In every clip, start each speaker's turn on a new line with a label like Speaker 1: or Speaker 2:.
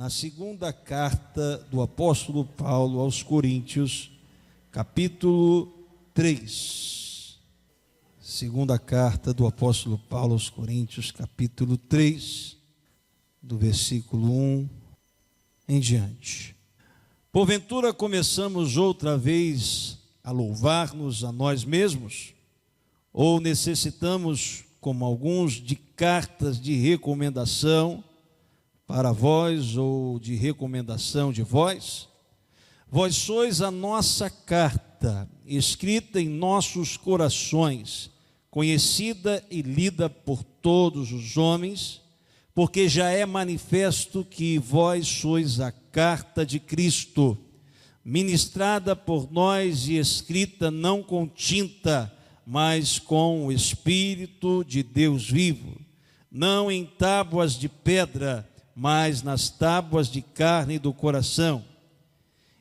Speaker 1: a segunda carta do apóstolo Paulo aos Coríntios, capítulo 3. Segunda carta do apóstolo Paulo aos Coríntios, capítulo 3, do versículo 1 em diante. Porventura começamos outra vez a louvar-nos a nós mesmos? Ou necessitamos, como alguns, de cartas de recomendação para vós ou de recomendação de vós? Vós sois a nossa carta, escrita em nossos corações, conhecida e lida por todos os homens, porque já é manifesto que vós sois a carta de Cristo, ministrada por nós e escrita não com tinta, mas com o Espírito de Deus vivo, não em tábuas de pedra, mas nas tábuas de carne do coração.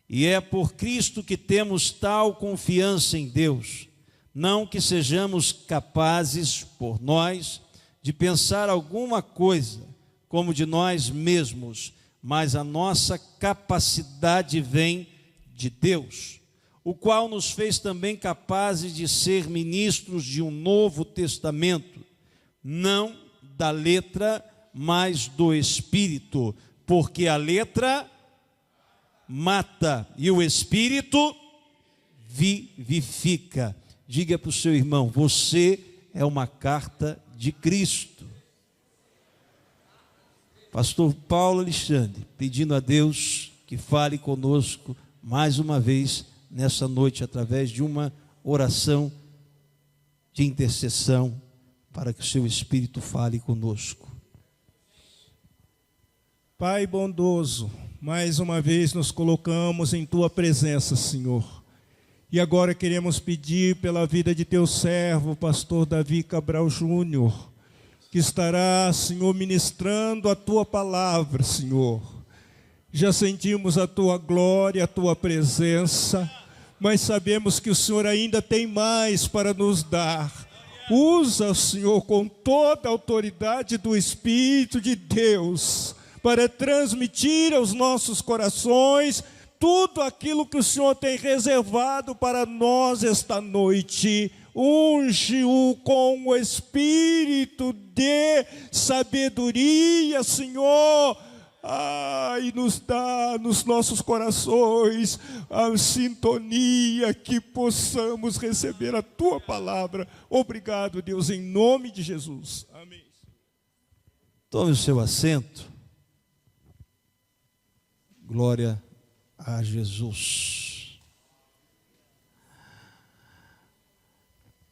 Speaker 1: E é por Cristo que temos tal confiança em Deus, não que sejamos capazes, por nós, de pensar alguma coisa como de nós mesmos, mas a nossa capacidade vem de Deus, o qual nos fez também capazes de ser ministros de um novo testamento, não da letra, mas do Espírito, porque a letra mata e o Espírito vivifica. Diga para o seu irmão: você é uma carta de Cristo. Pastor Paulo Alexandre, pedindo a Deus que fale conosco mais uma vez nessa noite, através de uma oração de intercessão, para que o seu Espírito fale conosco.
Speaker 2: Pai bondoso, mais uma vez nos colocamos em Tua presença, Senhor. E agora queremos pedir pela vida de Teu servo, pastor Davi Cabral Júnior, que estará, Senhor, ministrando a Tua palavra, Senhor. Já sentimos a Tua glória, a Tua presença, mas sabemos que o Senhor ainda tem mais para nos dar. Usa, Senhor, com toda a autoridade do Espírito de Deus, para transmitir aos nossos corações tudo aquilo que o Senhor tem reservado para nós esta noite. Unge-o com o Espírito de sabedoria, Senhor. E nos dá nos nossos corações a sintonia, que possamos receber a Tua palavra. Obrigado, Deus, em nome de Jesus. Amém.
Speaker 1: Tome o seu assento. Glória a Jesus.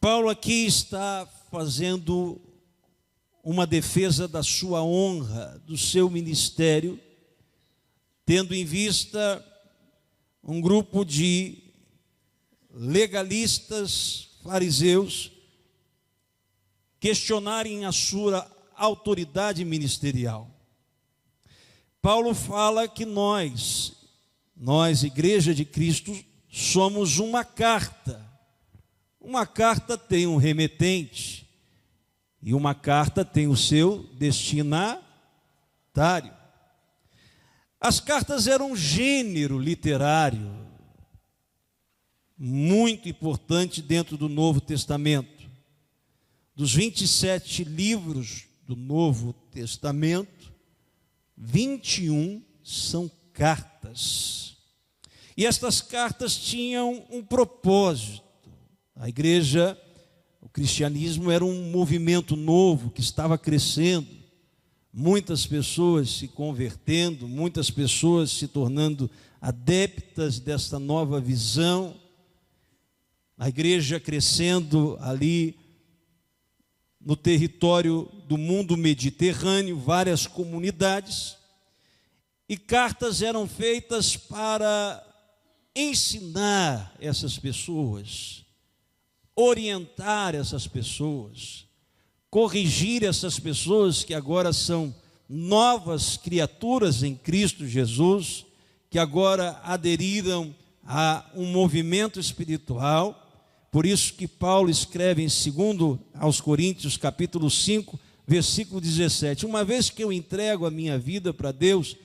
Speaker 1: Paulo aqui está fazendo uma defesa da sua honra, do seu ministério, tendo em vista um grupo de legalistas, fariseus, questionarem a sua autoridade ministerial. Paulo fala que nós, Igreja de Cristo, somos uma carta. Uma carta tem um remetente e uma carta tem o seu destinatário. As cartas eram um gênero literário muito importante dentro do Novo Testamento. Dos 27 livros do Novo Testamento, 21 são cartas. E estas cartas tinham um propósito. A igreja, o cristianismo era um movimento novo que estava crescendo. Muitas pessoas se convertendo, muitas pessoas se tornando adeptas desta nova visão. A igreja crescendo ali no território do mundo mediterrâneo, várias comunidades, e cartas eram feitas para ensinar essas pessoas, orientar essas pessoas, corrigir essas pessoas que agora são novas criaturas em Cristo Jesus, que agora aderiram a um movimento espiritual. Por isso que Paulo escreve em 2 aos Coríntios, capítulo 5, versículo 17: uma vez que eu entrego a minha vida para Deus,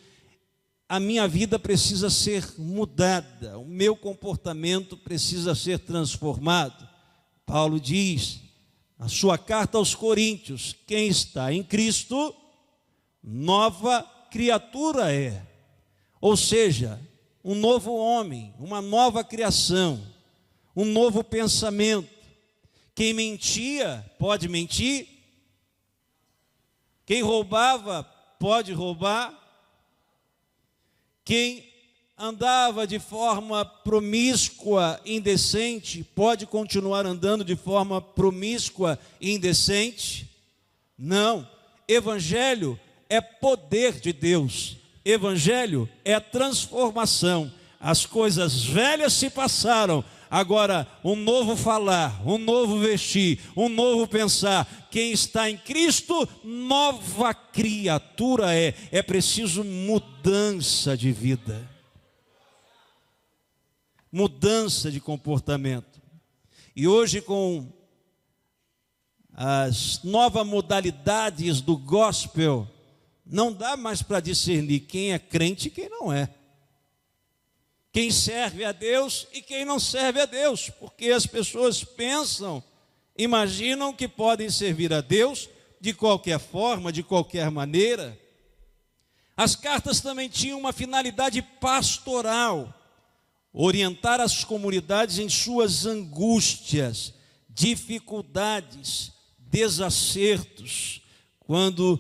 Speaker 1: a minha vida precisa ser mudada, o meu comportamento precisa ser transformado. Paulo diz, na sua carta aos Coríntios, quem está em Cristo, nova criatura é. Ou seja, um novo homem, uma nova criação, um novo pensamento. Quem mentia, pode mentir. Quem roubava, pode roubar. Quem andava de forma promíscua, indecente, pode continuar andando de forma promíscua e indecente? Não. Evangelho é poder de Deus. Evangelho é transformação. As coisas velhas se passaram. Agora, um novo falar, um novo vestir, um novo pensar. Quem está em Cristo, nova criatura é. É preciso mudança de vida. Mudança de comportamento. E hoje, com as novas modalidades do gospel, não dá mais para discernir quem é crente e quem não é. Quem serve a Deus e quem não serve a Deus, porque as pessoas pensam, imaginam que podem servir a Deus de qualquer forma, de qualquer maneira. As cartas também tinham uma finalidade pastoral, orientar as comunidades em suas angústias, dificuldades, desacertos. Quando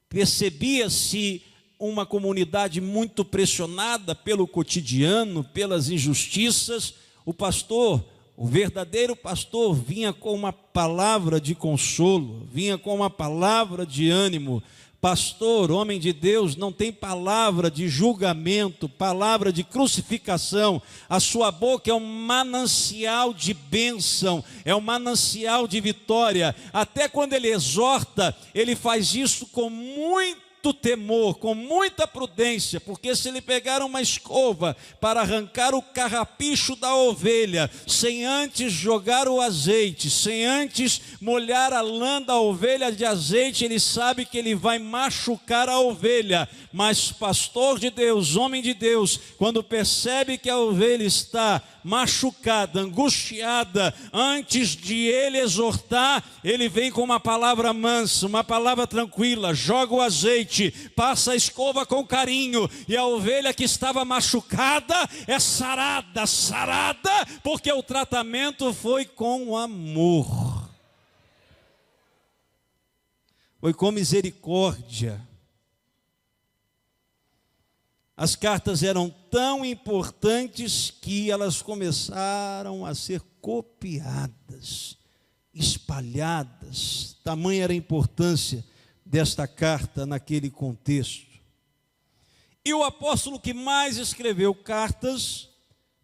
Speaker 1: percebia-se uma comunidade muito pressionada pelo cotidiano, pelas injustiças, o pastor, o verdadeiro pastor, vinha com uma palavra de consolo, vinha com uma palavra de ânimo. Pastor, homem de Deus, não tem palavra de julgamento, palavra de crucificação. A sua boca é um manancial de bênção, é um manancial de vitória. Até quando ele exorta, ele faz isso com muito temor, com muita prudência, porque se ele pegar uma escova para arrancar o carrapicho da ovelha, sem antes jogar o azeite, sem antes molhar a lã da ovelha de azeite, ele sabe que ele vai machucar a ovelha. Mas pastor de Deus, homem de Deus, quando percebe que a ovelha está machucada, angustiada, antes de ele exortar, ele vem com uma palavra mansa, uma palavra tranquila, joga o azeite, passa a escova com carinho, e a ovelha que estava machucada é sarada, porque o tratamento foi com amor, foi com misericórdia. As cartas eram tão importantes que elas começaram a ser copiadas, espalhadas. Tamanha era a importância desta carta naquele contexto. E o apóstolo que mais escreveu cartas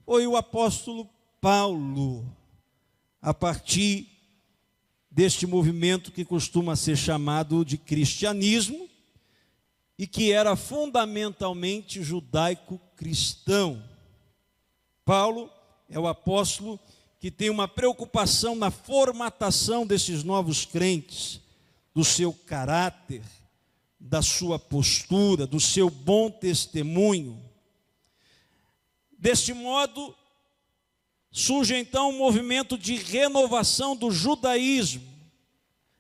Speaker 1: foi o apóstolo Paulo, a partir deste movimento que costuma ser chamado de cristianismo, e que era fundamentalmente judaico-cristão. Paulo é o apóstolo que tem uma preocupação na formatação desses novos crentes, do seu caráter, da sua postura, do seu bom testemunho. Deste modo, surge então um movimento de renovação do judaísmo.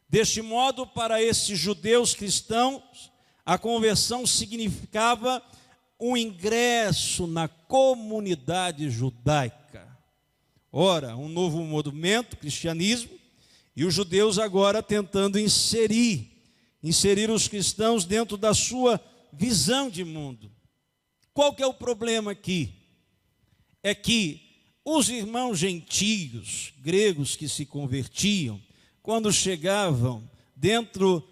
Speaker 1: Deste modo, para esses judeus cristãos, a conversão significava um ingresso na comunidade judaica. Ora, um novo movimento, cristianismo, e os judeus agora tentando inserir os cristãos dentro da sua visão de mundo. Qual que é o problema aqui? É que os irmãos gentios, gregos que se convertiam, quando chegavam dentro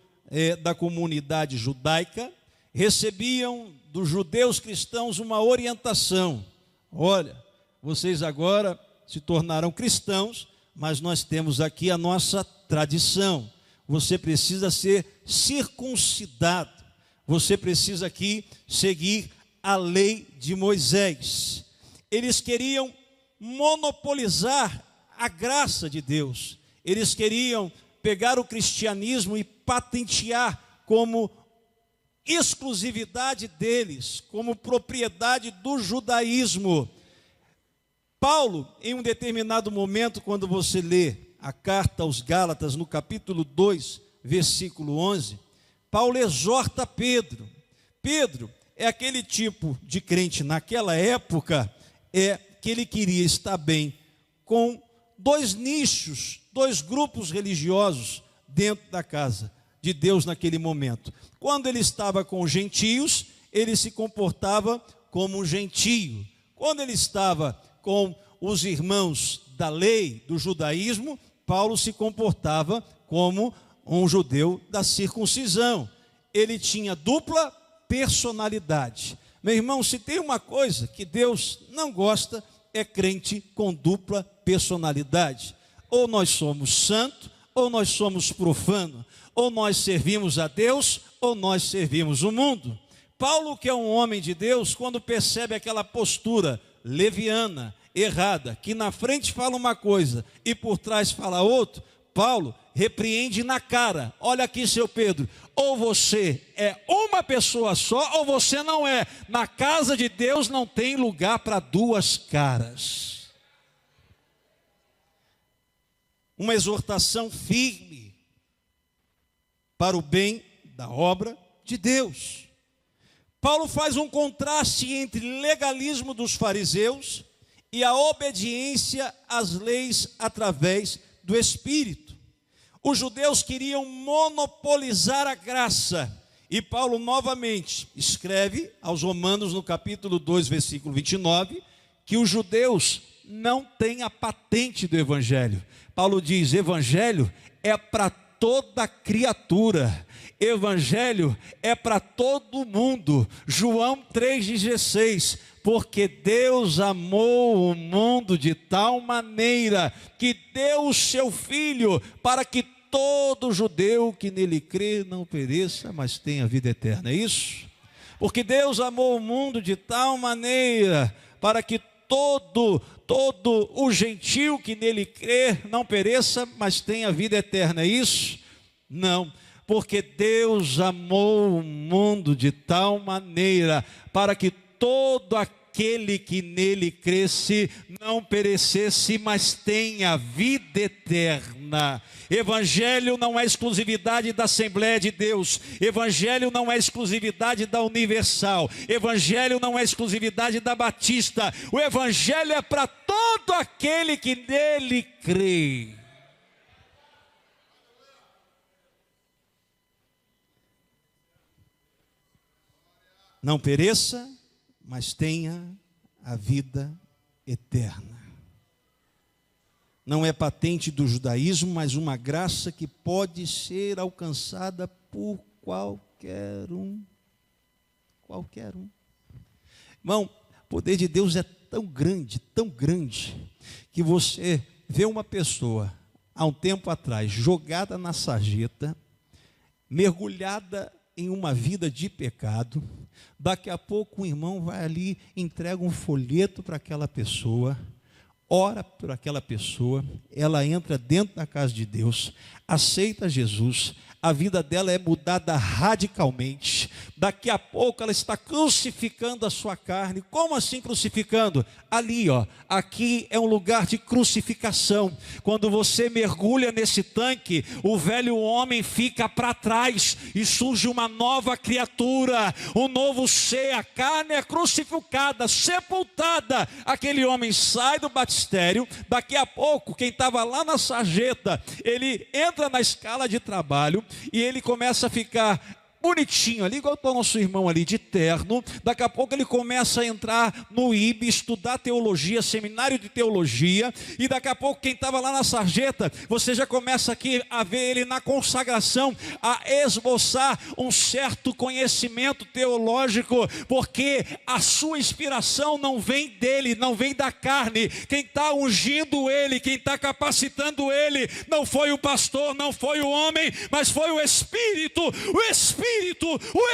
Speaker 1: da comunidade judaica, recebiam dos judeus cristãos uma orientação. Olha, vocês agora se tornaram cristãos, mas nós temos aqui a nossa tradição. Você precisa ser circuncidado. Você precisa aqui seguir a lei de Moisés. Eles queriam monopolizar a graça de Deus. Eles queriam pegar o cristianismo e patentear como exclusividade deles, como propriedade do judaísmo. Paulo, em um determinado momento, quando você lê a carta aos Gálatas, no capítulo 2, versículo 11, Paulo exorta Pedro. Pedro é aquele tipo de crente naquela época, que ele queria estar bem com dois nichos, dois grupos religiosos dentro da casa de Deus naquele momento. Quando ele estava com os gentios, ele se comportava como um gentio. Quando ele estava com os irmãos da lei, do judaísmo, Paulo se comportava como um judeu da circuncisão. Ele tinha dupla personalidade. Meu irmão, se tem uma coisa que Deus não gosta, é crente com dupla personalidade. Ou nós somos santo, ou nós somos profano. Ou nós servimos a Deus, ou nós servimos o mundo. Paulo, que é um homem de Deus, quando percebe aquela postura leviana, errada, que na frente fala uma coisa e por trás fala outra, Paulo repreende na cara. Olha aqui, seu Pedro, ou você é uma pessoa só, ou você não é. Na casa de Deus não tem lugar para duas caras. Uma exortação firme para o bem da obra de Deus. Paulo faz um contraste entre legalismo dos fariseus e a obediência às leis através do Espírito. Os judeus queriam monopolizar a graça, e Paulo novamente escreve aos Romanos no capítulo 2, versículo 29, que os judeus não têm a patente do Evangelho. Paulo diz, Evangelho é para toda criatura, Evangelho é para todo mundo. João 3,16, porque Deus amou o mundo de tal maneira que deu o seu Filho para que todo judeu que nele crê não pereça, mas tenha vida eterna. É isso? Porque Deus amou o mundo de tal maneira para que todo o gentio que nele crê não pereça, mas tenha vida eterna. É isso? Não, porque Deus amou o mundo de tal maneira para que todo aquele que nele cresce não perecesse, mas tenha vida eterna. Evangelho não é exclusividade da Assembleia de Deus. Evangelho não é exclusividade da Universal. Evangelho não é exclusividade da Batista. O Evangelho é para todo aquele que nele crê. Não pereça, mas tenha a vida eterna. Não é patente do judaísmo, mas uma graça que pode ser alcançada por qualquer um. Qualquer um. Irmão, o poder de Deus é tão grande, que você vê uma pessoa, há um tempo atrás, jogada na sarjeta, mergulhada em uma vida de pecado. Daqui a pouco um irmão vai ali, entrega um folheto para aquela pessoa, ora por aquela pessoa, ela entra dentro da casa de Deus, aceita Jesus, a vida dela é mudada radicalmente. Daqui a pouco ela está crucificando a sua carne. Como assim crucificando? Ali, ó, aqui é um lugar de crucificação. Quando você mergulha nesse tanque, o velho homem fica para trás e surge uma nova criatura, um novo ser. A carne é crucificada, sepultada. Aquele homem sai do batistério. Daqui a pouco, quem estava lá na sarjeta, ele entra na escala de trabalho e ele começa a ficar bonitinho ali, igual o nosso irmão ali de terno. Daqui a pouco ele começa a entrar no IB, estudar teologia, seminário de teologia, e daqui a pouco quem estava lá na sarjeta, você já começa aqui a ver ele na consagração, a esboçar um certo conhecimento teológico, porque a sua inspiração não vem dele, não vem da carne. Quem está ungindo ele, quem está capacitando ele, não foi o pastor, não foi o homem, mas foi o Espírito. O Espírito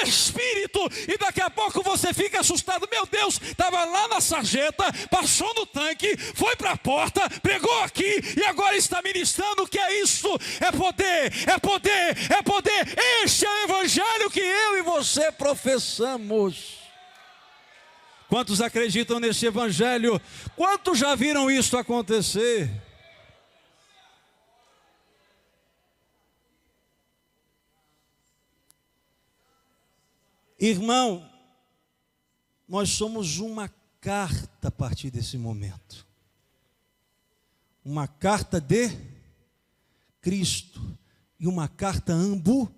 Speaker 1: Espírito, e daqui a pouco você fica assustado. Meu Deus, estava lá na sarjeta, passou no tanque, foi para a porta, pregou aqui e agora está ministrando. O que é isso? É poder, é poder, é poder. Este é o evangelho que eu e você professamos. Quantos acreditam nesse evangelho? Quantos já viram isso acontecer? Irmão, nós somos uma carta a partir desse momento. Uma carta de Cristo e uma carta ambulante.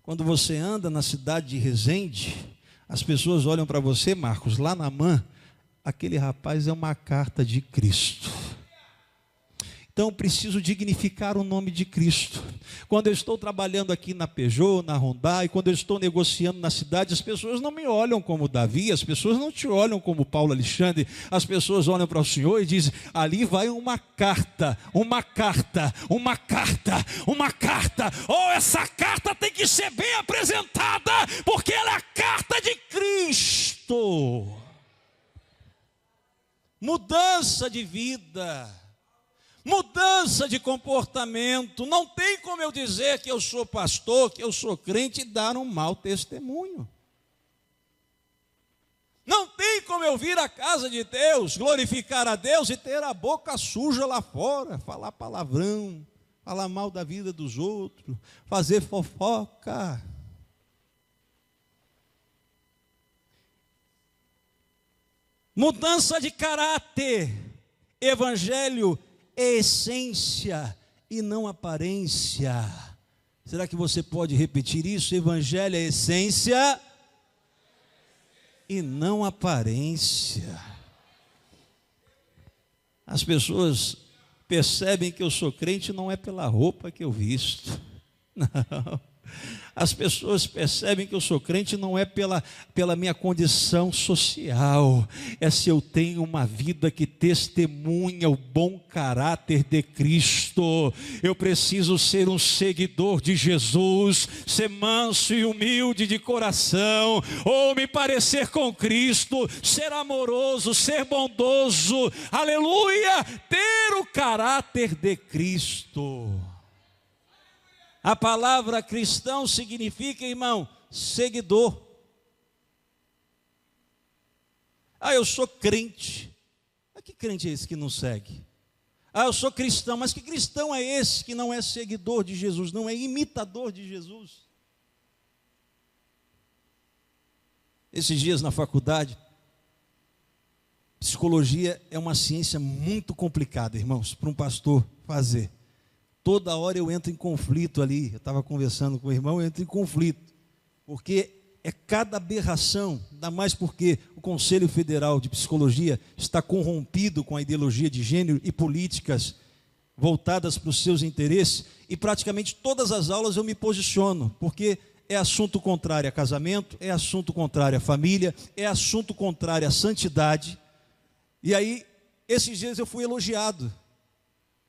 Speaker 1: Quando você anda na cidade de Resende, as pessoas olham para você, Marcos, lá na MAN, aquele rapaz é uma carta de Cristo. Então eu preciso dignificar o nome de Cristo. Quando eu estou trabalhando aqui na Peugeot, na Hyundai, quando eu estou negociando na cidade, as pessoas não me olham como Davi, as pessoas não te olham como Paulo Alexandre, as pessoas olham para o Senhor e dizem, ali vai uma carta, uma carta, uma carta, uma carta. Oh, essa carta tem que ser bem apresentada, porque ela é a carta de Cristo. Mudança de vida. Mudança de comportamento. Não tem como eu dizer que eu sou pastor, que eu sou crente e dar um mau testemunho. Não tem como eu vir à casa de Deus, glorificar a Deus e ter a boca suja lá fora, falar palavrão, falar mal da vida dos outros, fazer fofoca. Mudança de caráter. Evangelho é essência e não aparência. Será que você pode repetir isso? Evangelho é essência e não aparência. As pessoas percebem que eu sou crente não é pela roupa que eu visto. Não. As pessoas percebem que eu sou crente não é pela minha condição social, é se eu tenho uma vida que testemunha o bom caráter de Cristo. Eu preciso ser um seguidor de Jesus, ser manso e humilde de coração, ou me parecer com Cristo, ser amoroso, ser bondoso, aleluia, ter o caráter de Cristo. A palavra cristão significa, irmão, seguidor. Ah, eu sou crente. Mas que crente é esse que não segue? Ah, eu sou cristão. Mas que cristão é esse que não é seguidor de Jesus, não é imitador de Jesus? Esses dias na faculdade, psicologia é uma ciência muito complicada, irmãos, para um pastor fazer. Toda hora eu entro em conflito ali. Eu estava conversando com o irmão, eu entro em conflito. Porque é cada aberração, ainda mais porque o Conselho Federal de Psicologia está corrompido com a ideologia de gênero e políticas voltadas para os seus interesses. E praticamente todas as aulas eu me posiciono, porque é assunto contrário a casamento, é assunto contrário à família, é assunto contrário à santidade. E aí, esses dias eu fui elogiado.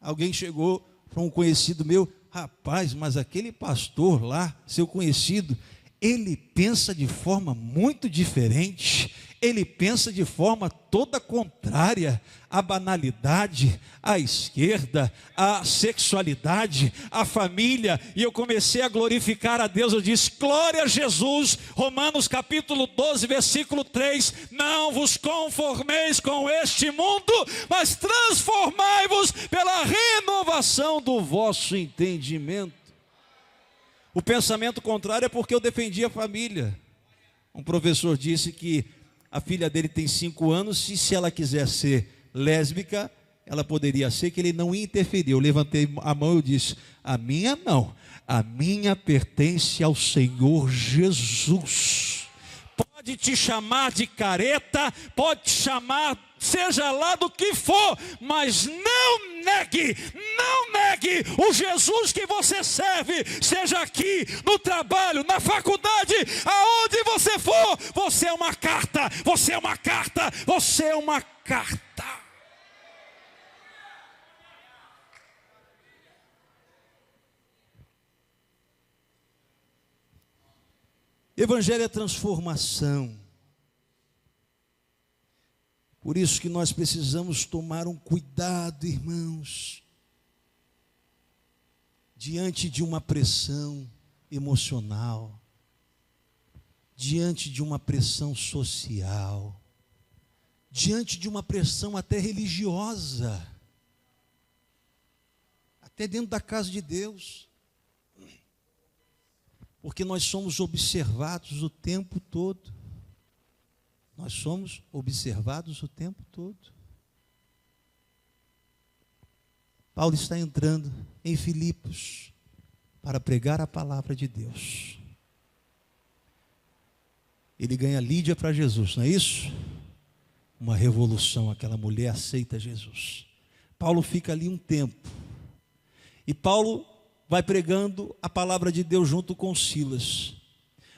Speaker 1: Alguém chegou para um conhecido meu, rapaz, mas aquele pastor lá, seu conhecido, ele pensa de forma muito diferente, ele pensa de forma toda contrária à banalidade, à esquerda, à sexualidade, à família, e eu comecei a glorificar a Deus. Eu disse, glória a Jesus, Romanos capítulo 12, versículo 3, não vos conformeis com este mundo, mas transformai-vos pela renovação do vosso entendimento. O pensamento contrário é porque eu defendi a família. Um professor disse que a filha dele tem 5 anos, e se ela quiser ser lésbica, ela poderia ser, que ele não ia interferir. Eu levantei a mão e eu disse, a minha não, a minha pertence ao Senhor Jesus. Pode te chamar de careta, pode te chamar, seja lá do que for, mas não negue o Jesus que você serve, seja aqui, no trabalho, na faculdade, aonde você for, você é uma carta, você é uma carta, você é uma carta. Evangelho é transformação. Por isso que nós precisamos tomar um cuidado, irmãos, diante de uma pressão emocional, diante de uma pressão social, diante de uma pressão até religiosa, até dentro da casa de Deus, porque nós somos observados o tempo todo. Nós somos observados o tempo todo. Paulo está entrando em Filipos para pregar a palavra de Deus. Ele ganha Lídia para Jesus, não é isso? Uma revolução, aquela mulher aceita Jesus. Paulo fica ali um tempo. E Paulo vai pregando a palavra de Deus junto com Silas.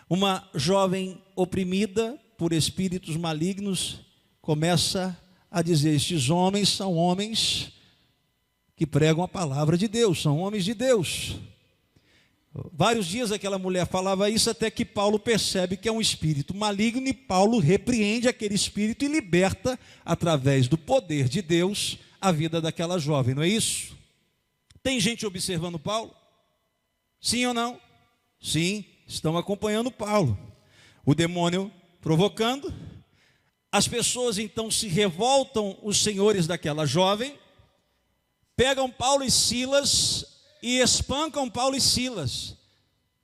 Speaker 1: Uma jovem oprimida por espíritos malignos começa a dizer: estes homens são homens que pregam a palavra de Deus, são homens de Deus. Vários dias aquela mulher falava isso, até que Paulo percebe que é um espírito maligno, e Paulo repreende aquele espírito e liberta, através do poder de Deus, a vida daquela jovem, não é isso? Tem gente observando Paulo? Sim ou não? Sim, estão acompanhando Paulo. O demônio provocando, as pessoas então se revoltam, os senhores daquela jovem, pegam Paulo e Silas e espancam Paulo e Silas,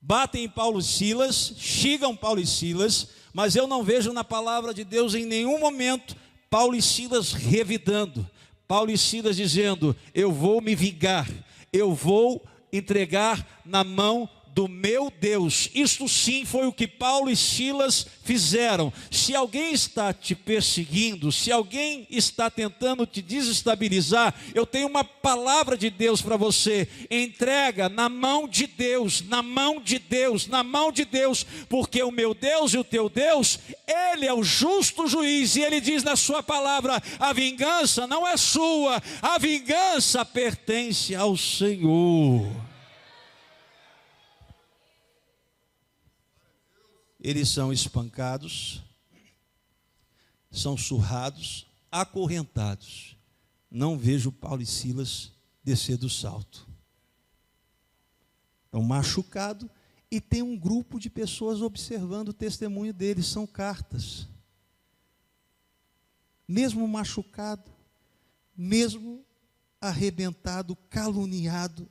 Speaker 1: batem em Paulo e Silas, xingam Paulo e Silas, mas eu não vejo na palavra de Deus em nenhum momento Paulo e Silas revidando, Paulo e Silas dizendo: eu vou me vingar, eu vou entregar na mão do meu Deus. Isto sim foi o que Paulo e Silas fizeram. Se alguém está te perseguindo, se alguém está tentando te desestabilizar, eu tenho uma palavra de Deus para você: entrega na mão de Deus, na mão de Deus, na mão de Deus, porque o meu Deus e o teu Deus, Ele é o justo juiz, e Ele diz na sua palavra: a vingança não é sua, a vingança pertence ao Senhor. Eles são espancados, são surrados, acorrentados. Não vejo Paulo e Silas descer do salto. Estão machucados, e tem um grupo de pessoas observando o testemunho deles, são cartas. Mesmo machucado, mesmo arrebentado, caluniado.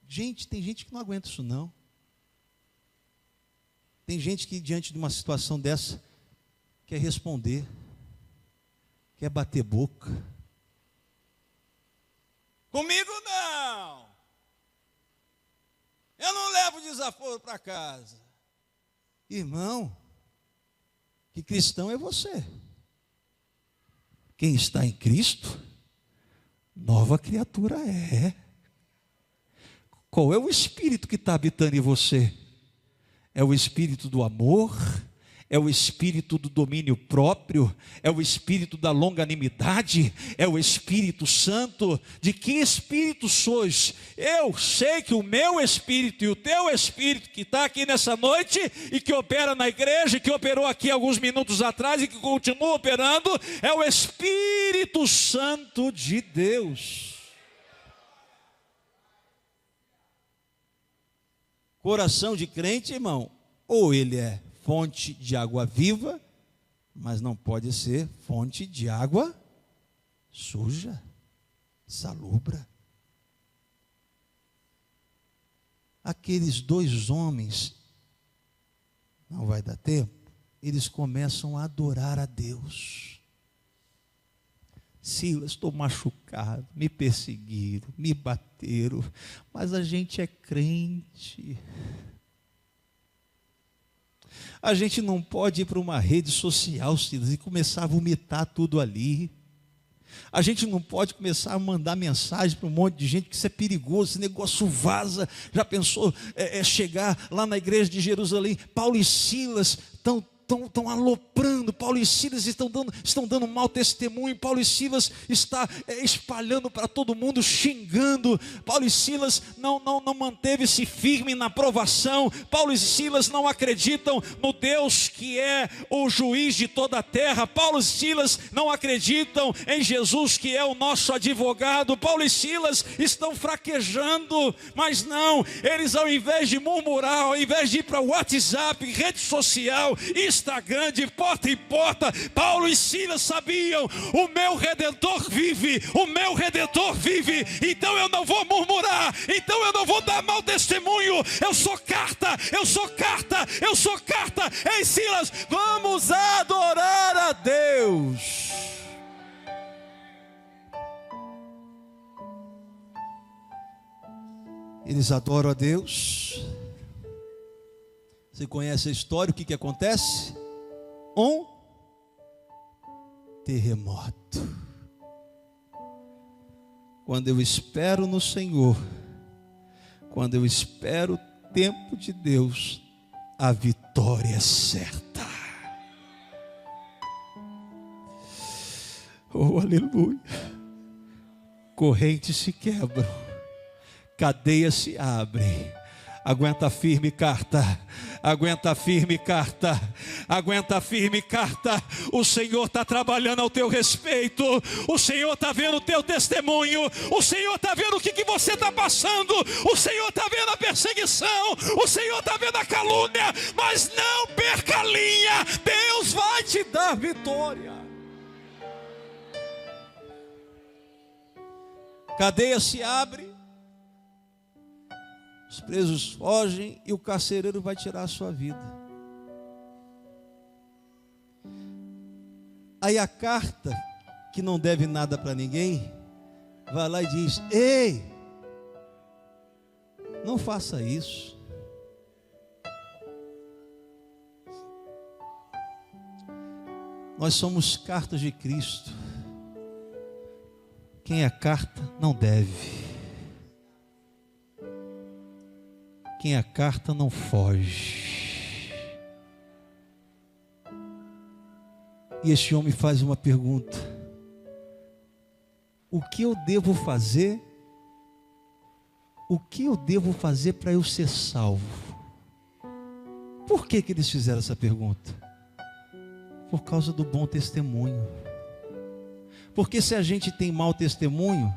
Speaker 1: Gente, tem gente que não aguenta isso não. Tem gente que diante de uma situação dessa quer responder, quer bater boca. Comigo não. Eu não levo desaforo para casa. Irmão, que cristão é você? Quem está em Cristo, nova criatura é. Qual é o Espírito que está habitando em você? É o espírito do amor, é o espírito do domínio próprio, é o espírito da longanimidade, é o Espírito Santo. De que espírito sois? Eu sei que o meu espírito e o teu espírito, que está aqui nessa noite e que opera na igreja, e que operou aqui alguns minutos atrás e que continua operando, é o Espírito Santo de Deus. Coração de crente, irmão, ou ele é fonte de água viva, mas não pode ser fonte de água suja, salobra. Aqueles dois homens, não vai dar tempo, eles começam a adorar a Deus. Silas, estou machucado, me perseguiram, me bateram, mas a gente é crente. A gente não pode ir para uma rede social, Silas, e começar a vomitar tudo ali. A gente não pode começar a mandar mensagem para um monte de gente, que isso é perigoso, esse negócio vaza. Já pensou chegar lá na igreja de Jerusalém, Paulo e Silas estão estão aloprando. Paulo e Silas estão dando mau testemunho. Paulo e Silas está espalhando para todo mundo, xingando. Paulo e Silas não manteve-se firme na provação. Paulo e Silas não acreditam no Deus que é o juiz de toda a terra. Paulo e Silas não acreditam em Jesus que é o nosso advogado. Paulo e Silas estão fraquejando, mas não, eles ao invés de murmurar, ao invés de ir para o WhatsApp, rede social, Instagram, de porta em porta, Paulo e Silas sabiam: o meu Redentor vive, o meu Redentor vive, então eu não vou murmurar, então eu não vou dar mau testemunho. Eu sou carta, eu sou carta, eu sou carta. Ei, Silas, vamos adorar a Deus. Eles adoram a Deus. Você conhece a história? O que acontece? Um terremoto. Quando eu espero no Senhor, quando eu espero o tempo de Deus, a vitória é certa. Oh, aleluia. Correntes se quebram, cadeias se abrem. Aguenta firme, carta. Aguenta firme, carta. Aguenta firme, carta. O Senhor está trabalhando ao teu respeito. O Senhor está vendo o teu testemunho. O Senhor está vendo o que você está passando. O Senhor está vendo a perseguição. O Senhor está vendo a calúnia. Mas não perca a linha. Deus vai te dar vitória. Cadeia se abre. Os presos fogem e o carcereiro vai tirar a sua vida. Aí a carta, que não deve nada para ninguém, vai lá e diz: ei, não faça isso. Nós somos cartas de Cristo. Quem é carta não deve. Quem a carta não foge. E este homem faz uma pergunta: o que eu devo fazer? O que eu devo fazer para eu ser salvo? Por que eles fizeram essa pergunta? Por causa do bom testemunho. Porque se a gente tem mau testemunho,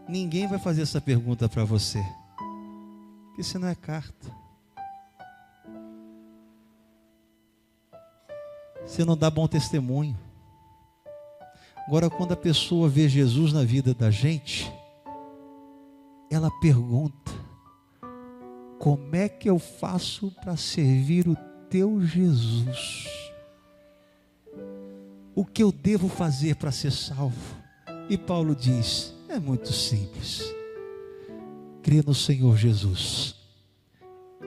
Speaker 1: ninguém vai fazer essa pergunta para você. Porque você não é carta. Você não dá bom testemunho. Agora, quando a pessoa vê Jesus na vida da gente, ela pergunta: como é que eu faço para servir o teu Jesus? O que eu devo fazer para ser salvo? E Paulo diz: é muito simples. Crê no Senhor Jesus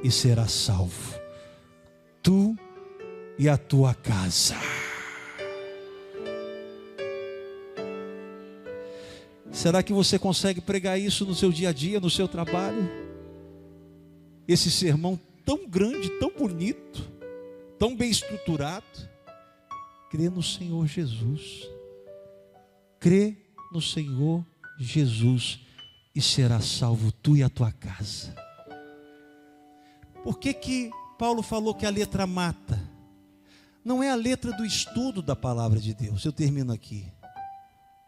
Speaker 1: e será salvo, tu e a tua casa. Será que você consegue pregar isso no seu dia a dia, no seu trabalho? Esse sermão tão grande, tão bonito, tão bem estruturado. Crê no Senhor Jesus. Crê no Senhor Jesus e será salvo tu e a tua casa. Por que Paulo falou que a letra mata? Não é a letra do estudo da palavra de Deus. Eu termino aqui.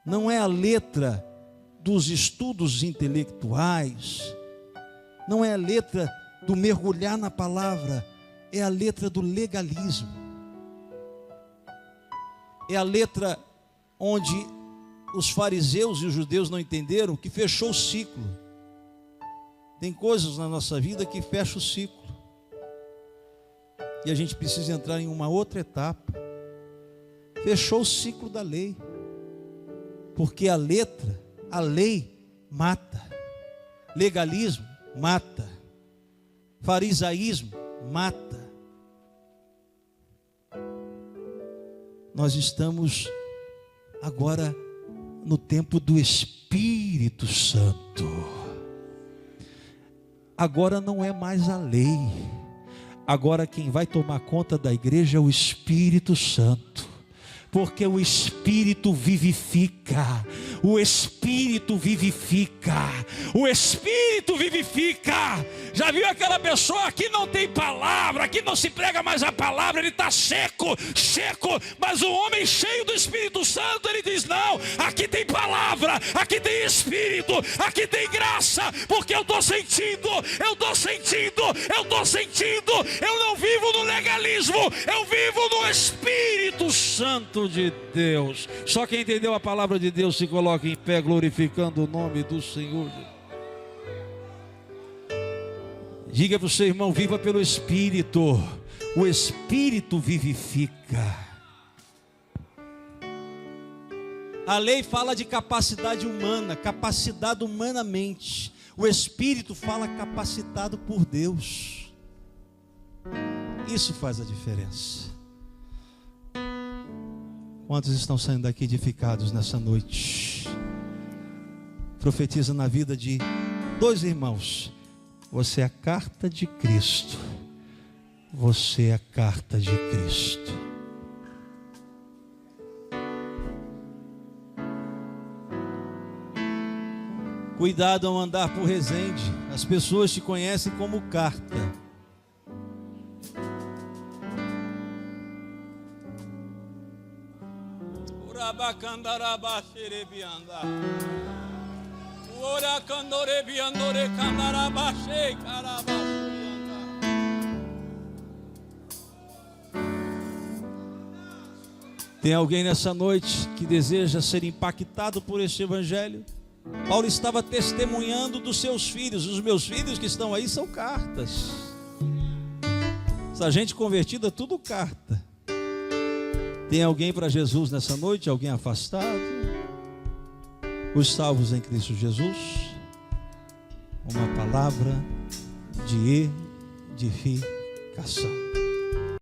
Speaker 1: Não é a letra dos estudos intelectuais. Não é a letra do mergulhar na palavra. É a letra do legalismo. É a letra onde os fariseus e os judeus não entenderam, que fechou o ciclo. Tem coisas na nossa vida que fecham o ciclo. E a gente precisa entrar em uma outra etapa. Fechou o ciclo da lei. Porque a lei mata. Legalismo mata. Farisaísmo mata. Nós estamos agora no tempo do Espírito Santo. Agora não é mais a lei. Agora quem vai tomar conta da igreja é o Espírito Santo, porque o Espírito vivifica, o Espírito vivifica, o Espírito vivifica. Já viu aquela pessoa que não tem palavra, que não se prega mais a palavra, ele está seco, mas o homem cheio do Espírito Santo, ele diz: não, aqui tem palavra, aqui tem Espírito, aqui tem graça, porque eu estou sentindo, eu não vivo no legalismo, eu vivo no Espírito Santo de Deus. Só quem entendeu a palavra de Deus se coloca em pé, glorificando o nome do Senhor. Diga para o seu irmão: viva pelo Espírito, o Espírito vivifica. A lei fala de capacidade humana, capacidade humanamente. O Espírito fala capacitado por Deus. Isso faz a diferença. Quantos estão saindo daqui edificados nessa noite? Profetiza na vida de 2 irmãos. Você é a carta de Cristo. Você é a carta de Cristo. Cuidado ao andar por Resende. As pessoas te conhecem como carta. Tem alguém nessa noite que deseja ser impactado por este evangelho? Paulo estava testemunhando dos seus filhos. Os meus filhos que estão aí são cartas. Essa gente convertida, tudo carta. Tem alguém para Jesus nessa noite? Alguém afastado? Os salvos em Cristo Jesus? Uma palavra de edificação.